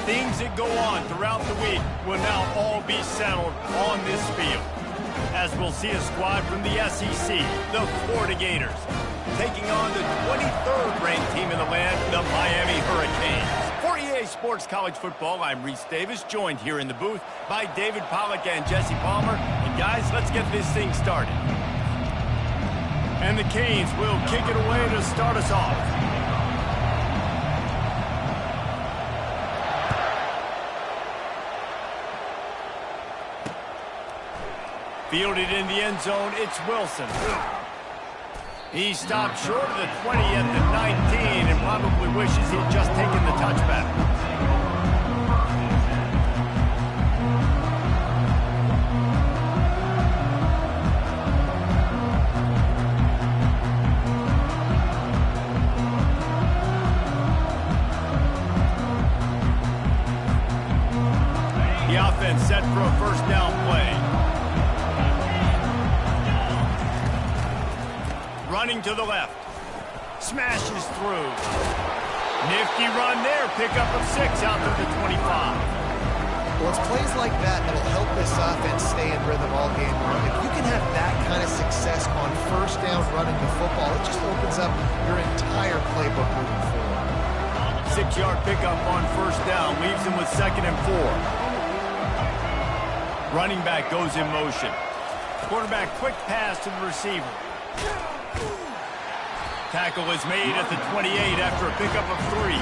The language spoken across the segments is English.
things that go on throughout the week will now all be settled on this field. As we'll see a squad from the SEC, the Florida Gators, taking on the 23rd ranked team in the land, the Miami Hurricanes. For EA Sports College Football, I'm Reese Davis, joined here in the booth by David Pollack and Jesse Palmer. And guys, let's get this thing started. And the Canes will kick it away to start us off. Fielded in the end zone, it's Wilson. He stopped short of the 20 at the 19 and probably wishes he'd just taken the touchback. The offense set for a first down play. Running to the left. Smashes through. Nifty run there. Pickup of 6 out to the 25. Well, it's plays like that that'll help this offense stay in rhythm all game long. If you can have that kind of success on first down running the football, it just opens up your entire playbook moving forward. 6-yard pickup on first down. Leaves him with 2nd and 4. Running back goes in motion. Quarterback quick pass to the receiver. Tackle is made at the 28 after a pickup of 3.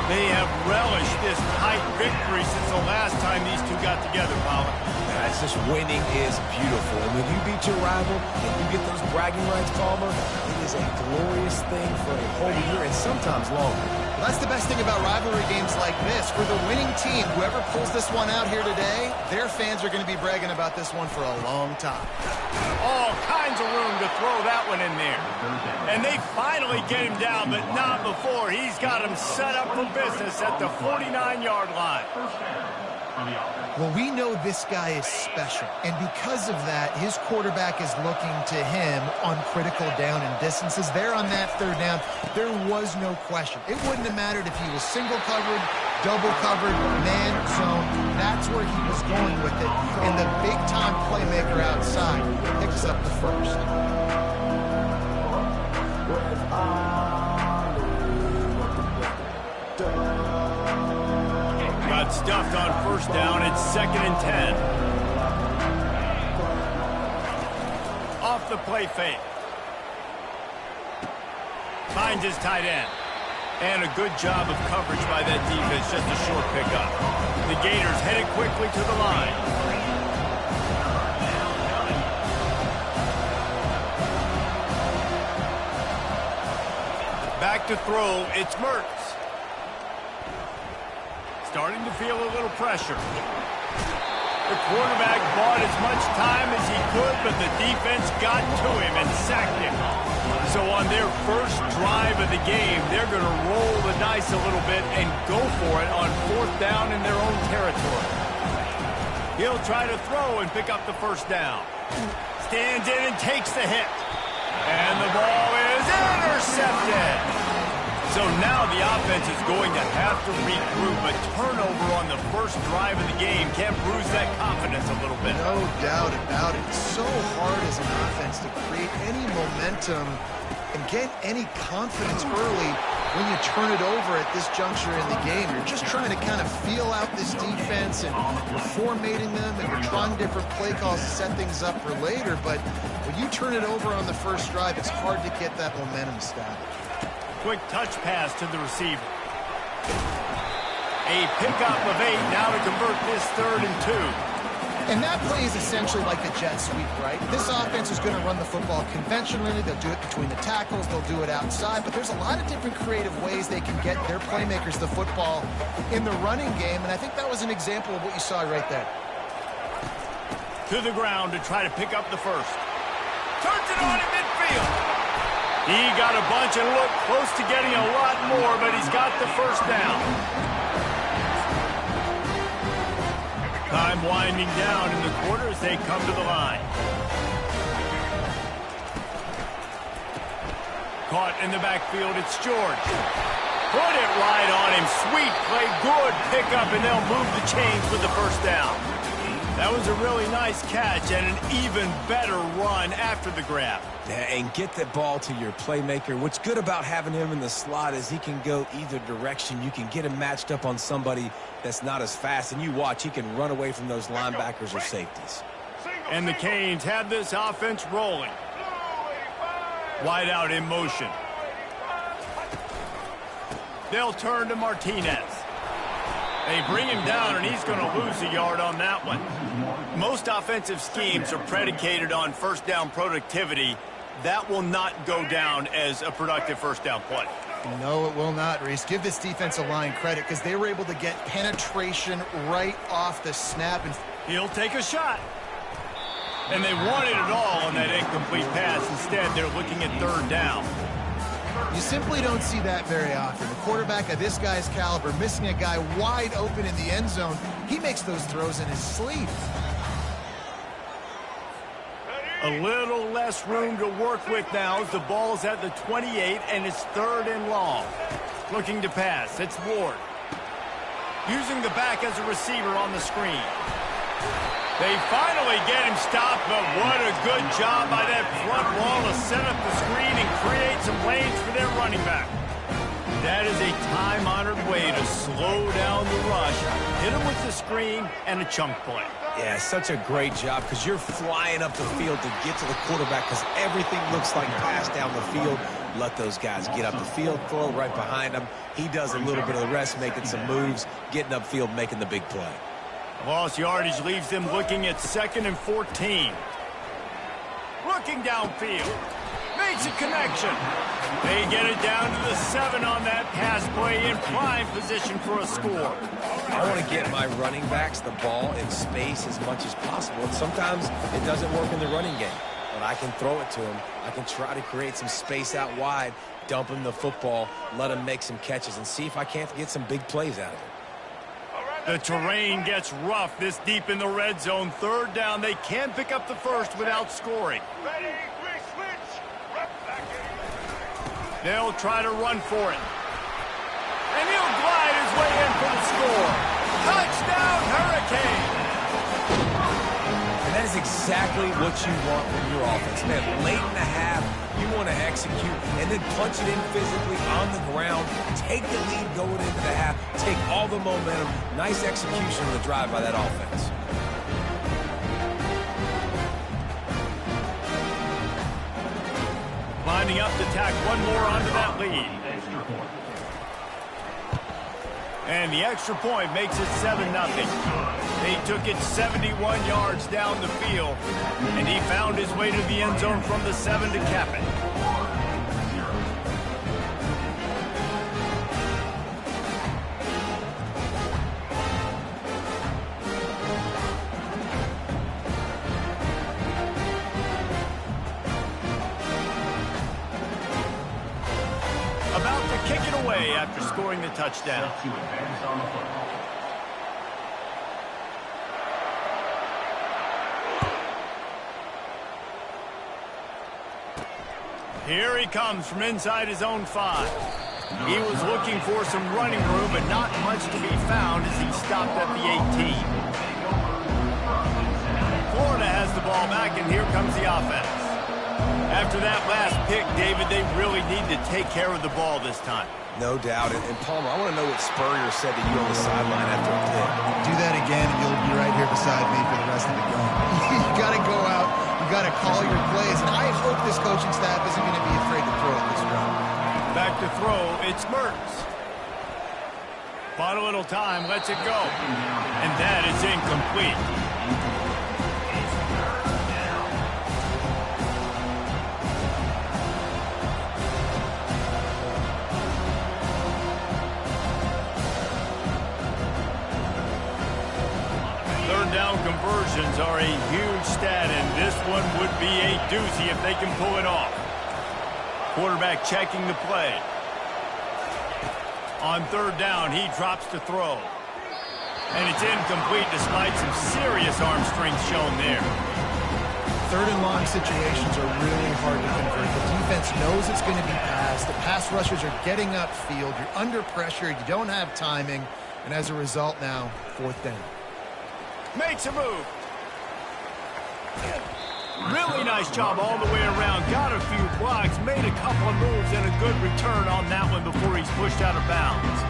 They have relished this tight victory since the last time these two got together, Paula. Guys, this winning is beautiful. And when you beat your rival and you get those bragging rights, Palmer, it is a glorious thing for a whole year and sometimes longer. Well, that's the best thing about rivalry games like this. For the winning team, whoever pulls this one out here today, their fans are going to be bragging about this one for a long time. All kinds of room to throw that one in there. And they finally get him down, but not before. He's got him set up for business at the 49-yard line. Well, we know this guy is special, and because of that, his quarterback is looking to him on critical down and distances. There on that third down, there was no question. It wouldn't have mattered if he was single covered, double covered, man zone. That's where he was going with it, and the big-time playmaker outside picks up the first. Got stuffed on first down. It's 2nd and 10. Off the play fake. Finds his tight end. And a good job of coverage by that defense. Just a short pickup. The Gators headed quickly to the line. Back to throw. It's Mertz. Starting to feel a little pressure. The quarterback bought as much time as he could, but the defense got to him and sacked him. So on their first drive of the game, they're going to roll the dice a little bit and go for it on 4th down in their own territory. He'll try to throw and pick up the first down. Stands in and takes the hit. And the ball is intercepted. So now the offense is going to have to regroup. A turnover on the first drive of the game can bruise that confidence a little bit. No doubt about it. It's so hard as an offense to create any momentum and get any confidence early when you turn it over at this juncture in the game. You're just trying to kind of feel out this defense, and you're formatting them, and you're trying different play calls to set things up for later. But when you turn it over on the first drive, it's hard to get that momentum established. Quick touch pass to the receiver. A pickup of 8 now to convert this 3rd and 2. And that play is essentially like a jet sweep, right? This offense is going to run the football conventionally. They'll do it between the tackles. They'll do it outside. But there's a lot of different creative ways they can get their playmakers the football in the running game. And I think that was an example of what you saw right there. To the ground to try to pick up the first. Turns it on in midfield. He got a bunch and looked close to getting a lot more, but he's got the first down. Time winding down in the quarter as they come to the line. Caught in the backfield, it's George. Put it right on him. Sweet play, good pickup, and they'll move the chains with the first down. That was a really nice catch and an even better run after the grab. Yeah, and get the ball to your playmaker. What's good about having him in the slot is he can go either direction. You can get him matched up on somebody that's not as fast, and you watch, he can run away from those linebackers or safeties. And the Canes have this offense rolling. Wide out in motion. They'll turn to Martinez. They bring him down, and he's going to lose a yard on that one. Most offensive schemes are predicated on first down productivity. That will not go down as a productive first down play. No, it will not, Reese. Give this defensive line credit because they were able to get penetration right off the snap. And he'll take a shot. And they wanted it all on that incomplete pass. Instead, they're looking at third down. You simply don't see that very often. The quarterback of this guy's caliber missing a guy wide open in the end zone. He makes those throws in his sleep. A little less room to work with now as the ball's at the 28 and it's third and long. Looking to pass. It's Ward. Using the back as a receiver on the screen. They finally get him stopped, but what a good job by that front wall to set up the screen and create some lanes for their running back. That is a time-honored way to slow down the rush, hit him with the screen, and a chunk play. Yeah, such a great job because you're flying up the field to get to the quarterback because everything looks like pass down the field. Let those guys get up the field, throw right behind him. He does a little bit of the rest, making some moves, getting upfield, making the big play. Lost yardage leaves them looking at 2nd and 14. Looking downfield. Makes a connection. They get it down to the 7 on that pass play in prime position for a score. I want to get my running backs the ball in space as much as possible. And sometimes it doesn't work in the running game. But I can throw it to him. I can try to create some space out wide, dump him the football, let him make some catches, and see if I can't get some big plays out of it. The terrain gets rough this deep in the red zone. Third down, they can pick up the first without scoring. They'll try to run for it. And he'll glide his way in for the score. Touchdown, Hurricane! And that is exactly what you want from your offense. Man, late in the half, you want to execute and then punch it in physically on the ground, take the lead going into the half, take all the momentum. Nice execution of the drive by that offense. Lining up to tack one more onto that lead. And the extra point makes it 7-0. They took it 71 yards down the field, and he found his way to the end zone from the 7 to cap it. About to kick it away after scoring the touchdown. Here he comes from inside his own 5. He was looking for some running room, but not much to be found as he stopped at the 18. Florida has the ball back, and here comes the offense. After that last pick, David, they really need to take care of the ball this time. No doubt. And Palmer, I want to know what Spurrier said to you on the sideline after a pick. Do that again, and you'll be right here beside me for the rest of the game. You got to go out. You got to call your plays. And I hope this coaching staff isn't going to be afraid to throw it this round. Back to throw, it's Mertz. Bought a little time, lets it go. And that is incomplete. Down conversions are a huge stat, and this one would be a doozy if they can pull it off. Quarterback checking the play. On third down, he drops to throw. And it's incomplete despite some serious arm strength shown there. third and long situations are really hard to convert. The defense knows it's going to be passed. The pass rushers are getting upfield. You're under pressure. You don't have timing. And as a result now, fourth down. Makes a move. Really nice job all the way around. Got a few blocks, made a couple of moves, and a good return on that one before he's pushed out of bounds.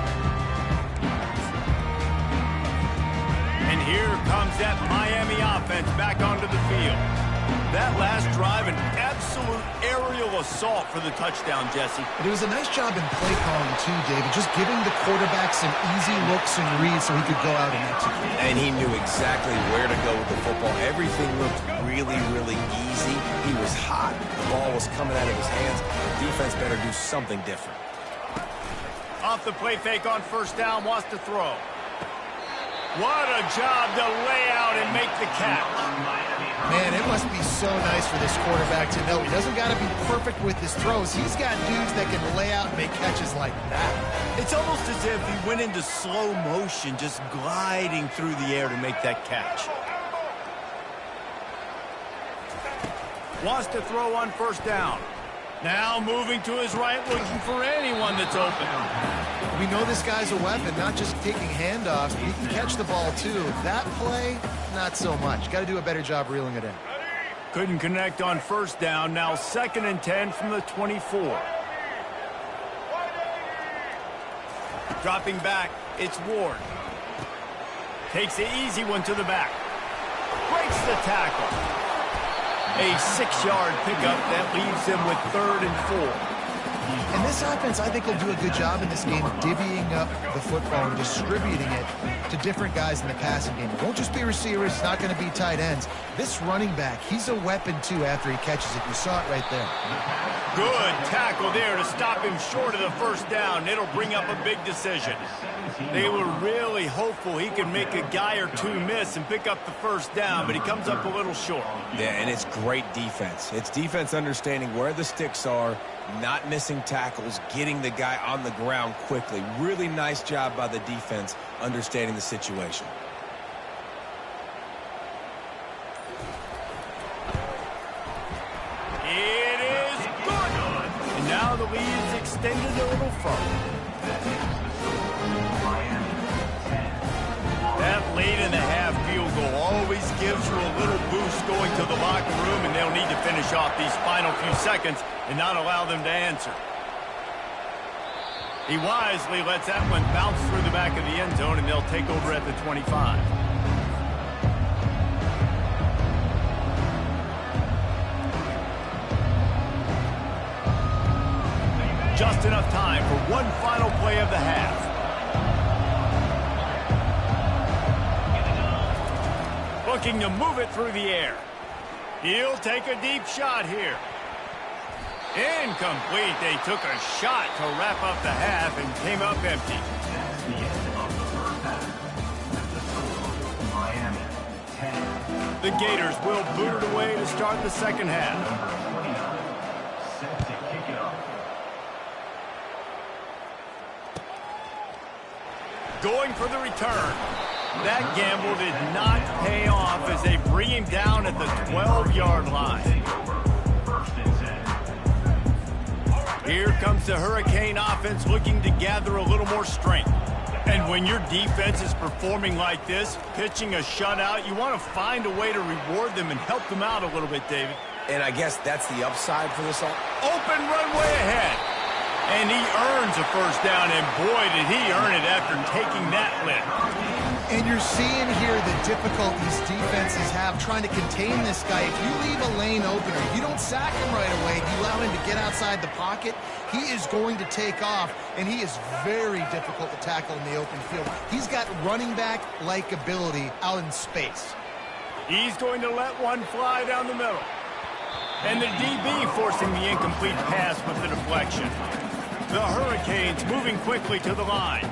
And here comes that Miami offense back onto the field. That last drive, an absolute aerial assault for the touchdown, Jesse. But it was a nice job in play calling too, David, just giving the quarterback some easy looks and reads so he could go out and execute. And he knew exactly where to go with the football. Everything looked really, really easy. He was hot. The ball was coming out of his hands. The defense better do something different. Off the play fake on first down, wants to throw. What a job to lay out and make the catch. Man, it must be so nice for this quarterback to know he doesn't got to be perfect with his throws. He's got dudes that can lay out and make catches like that. It's almost as if he went into slow motion, just gliding through the air to make that catch. Wants to throw on first down. Now moving to his right, looking for anyone that's open. We know this guy's a weapon, not just taking handoffs, but he can catch the ball too. That play, not so much. Got to do a better job reeling it in. Couldn't connect on first down. Now 2nd and 10 from the 24. Dropping back, it's Ward. Takes the easy one to the back. Breaks the tackle. A 6-yard pickup that leaves him with 3rd and 4. And this offense, I think, will do a good job in this game divvying up the football and distributing it to different guys in the passing game. It won't just be receivers. It's not going to be tight ends. This running back, he's a weapon, too, after he catches it. You saw it right there. Good tackle there to stop him short of the first down. It'll bring up a big decision. They were really hopeful he could make a guy or two miss and pick up the first down, but he comes up a little short. Yeah, and it's great defense. It's defense understanding where the sticks are, not missing tackles, getting the guy on the ground quickly. Really nice job by the defense understanding the situation. It is good. And now the lead is extended a little further. That late-in-the-half field goal always gives you a little boost going to the locker room, and they'll need to finish off these final few seconds and not allow them to answer. He wisely lets that one bounce through the back of the end zone, and they'll take over at the 25. Just enough time for one final play of the half. Looking to move it through the air. He'll take a deep shot here. Incomplete. They took a shot to wrap up the half and came up empty. The Gators will boot it away to start the second half. Going for the return. That gamble did not pay off as they bring him down at the 12-yard line. Here comes the Hurricane offense looking to gather a little more strength. And when your defense is performing like this, pitching a shutout, you want to find a way to reward them and help them out a little bit, David. And I guess that's the upside for this all. Open runway ahead. And he earns a first down, and boy, did he earn it after taking that lift. And you're seeing here the difficulties defenses have trying to contain this guy. If you leave a lane open or you don't sack him right away, you allow him to get outside the pocket, he is going to take off, and he is very difficult to tackle in the open field. He's got running back-like ability out in space. He's going to let one fly down the middle. And the DB forcing the incomplete pass with the deflection. The Hurricanes moving quickly to the line.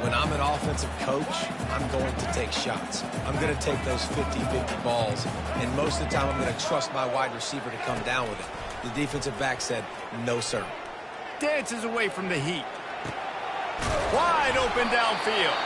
When I'm an offensive coach, I'm going to take shots. I'm going to take those 50-50 balls, and most of the time I'm going to trust my wide receiver to come down with it. The defensive back said, no, sir. Dances away from the heat. Wide open downfield.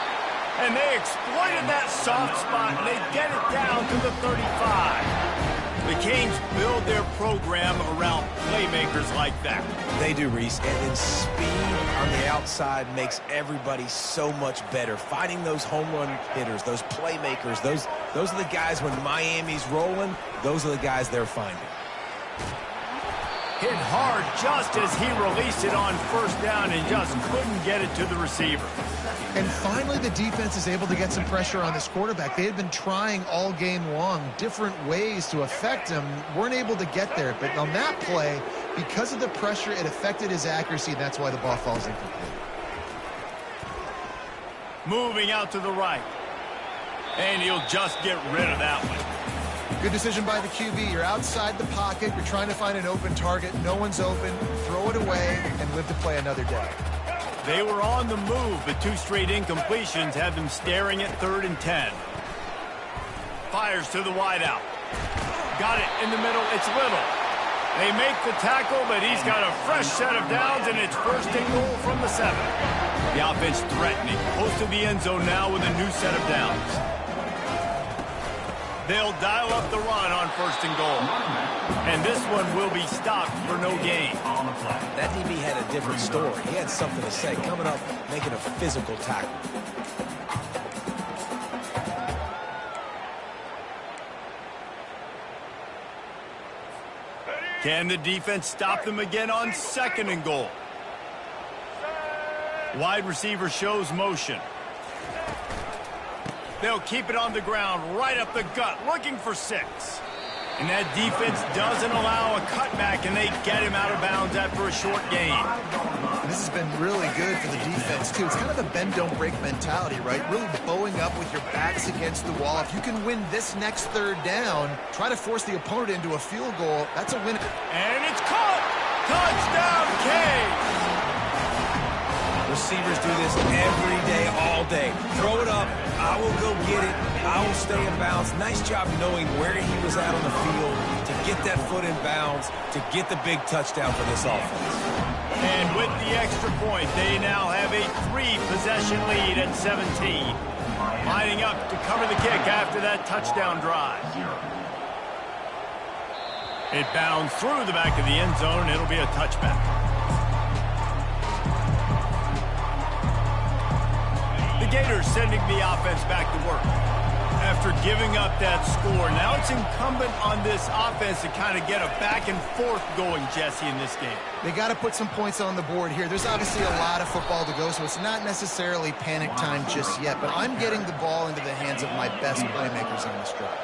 And they exploited that soft spot, and they get it down to the 35. The Canes build their program around playmakers like that. They do, Reese, and then speed on the outside makes everybody so much better. Finding those home run hitters, those playmakers, those are the guys when Miami's rolling, those are the guys they're finding. Hit hard just as he released it on first down and just couldn't get it to the receiver. And finally, the defense is able to get some pressure on this quarterback. They had been trying all game long different ways to affect him, weren't able to get there. But on that play, because of the pressure, it affected his accuracy, and that's why the ball falls incomplete. Moving out to the right. And he'll just get rid of that one. Good decision by the QB. You're outside the pocket. You're trying to find an open target. No one's open. Throw it away and live to play another day. They were on the move, but 2 straight incompletions had them staring at 3rd and 10. Fires to the wideout. Got it in the middle. It's Little. They make the tackle, but he's got a fresh set of downs, and it's 1st and goal from the 7. The offense threatening. Close to the end zone now with a new set of downs. They'll dial up the run on 1st and goal. And this one will be stopped for no gain. That DB had a different story. He had something to say. Coming up, making a physical tackle. Can the defense stop them again on 2nd and goal? Wide receiver shows motion. They'll keep it on the ground, right up the gut, looking for 6. And that defense doesn't allow a cutback, and they get him out of bounds after a short gain. This has been really good for the defense, too. It's kind of a bend-don't-break mentality, right? Really bowing up with your backs against the wall. If you can win this next 3rd down, try to force the opponent into a field goal, that's a win. And it's caught! Touchdown, Canes! Receivers do this every day, all day. Throw it up. I will go get it. I will stay in bounds. Nice job knowing where he was at on the field to get that foot in bounds, to get the big touchdown for this offense. And with the extra point, they now have a 3-possession lead at 17. Lining up to cover the kick after that touchdown drive. It bounds through the back of the end zone. It'll be a touchback. The Gators sending the offense back to work. After giving up that score, now it's incumbent on this offense to kind of get a back and forth going, Jesse, in this game. They got to put some points on the board here. There's obviously a lot of football to go, so it's not necessarily panic time just yet, but I'm getting the ball into the hands of my best playmakers on this drive.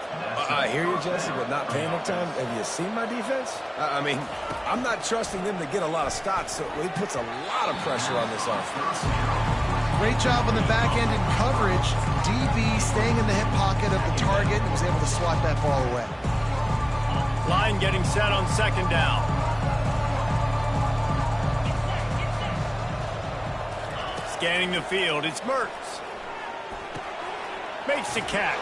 I hear you, Jesse, but not panic time. Have you seen my defense? I mean, I'm not trusting them to get a lot of stops, so it puts a lot of pressure on this offense. Great job on the back end in coverage. DB staying in the hip pocket of the target and was able to swat that ball away. Line getting set on 2nd down. Scanning the field, it's Mertz. Makes the catch.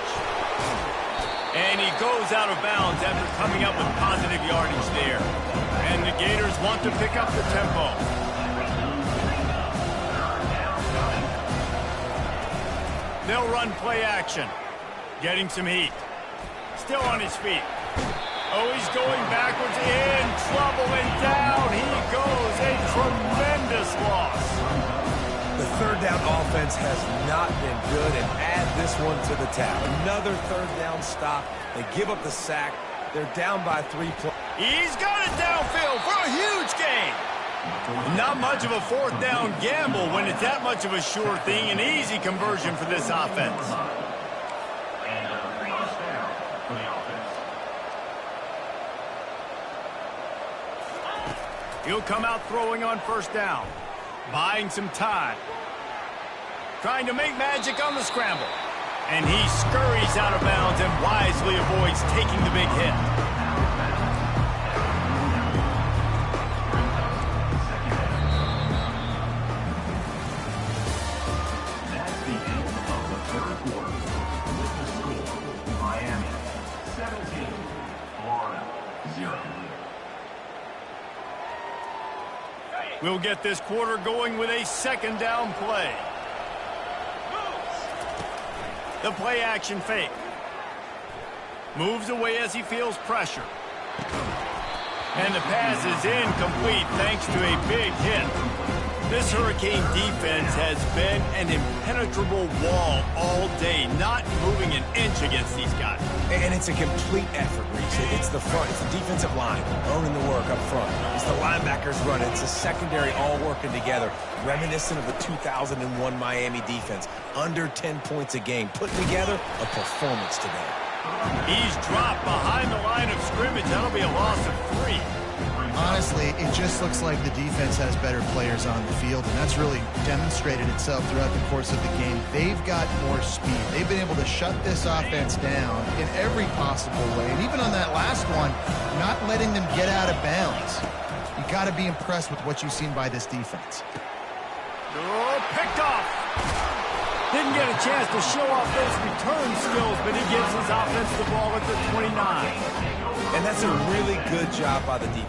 And he goes out of bounds after coming up with positive yardage there. And the Gators want to pick up the tempo. They'll run play action. Getting some heat. Still on his feet. Oh, he's going backwards, in trouble, and down he goes. A tremendous loss. The 3rd down offense has not been good, and add this one to the tab. Another 3rd down stop. They give up the sack. They're down by 3 points. He's got it downfield for a huge gain. Not much of a 4th down gamble when it's that much of a sure thing. An easy conversion for this offense. He'll come out throwing on 1st down. Buying some time. Trying to make magic on the scramble. And he scurries out of bounds and wisely avoids taking the big hit. We'll get this quarter going with a 2nd down play. The play action fake. Moves away as he feels pressure. And the pass is incomplete thanks to a big hit. This Hurricane defense has been an impenetrable wall all day, not moving an inch against these guys. And it's a complete effort, Reese. It's the front. It's the defensive line owning the work up front. It's the linebackers running. It's the secondary all working together, reminiscent of the 2001 Miami defense. Under 10 points a game, putting together a performance today. He's dropped behind the line of scrimmage. That'll be a loss of 3. Honestly, it just looks like the defense has better players on the field, and that's really demonstrated itself throughout the course of the game. They've got more speed. They've been able to shut this offense down in every possible way, and even on that last one, not letting them get out of bounds. You got to be impressed with what you've seen by this defense. Oh, picked off. Didn't get a chance to show off those return skills, but he gives his offense the ball at the 29. And that's a really good job by the defense.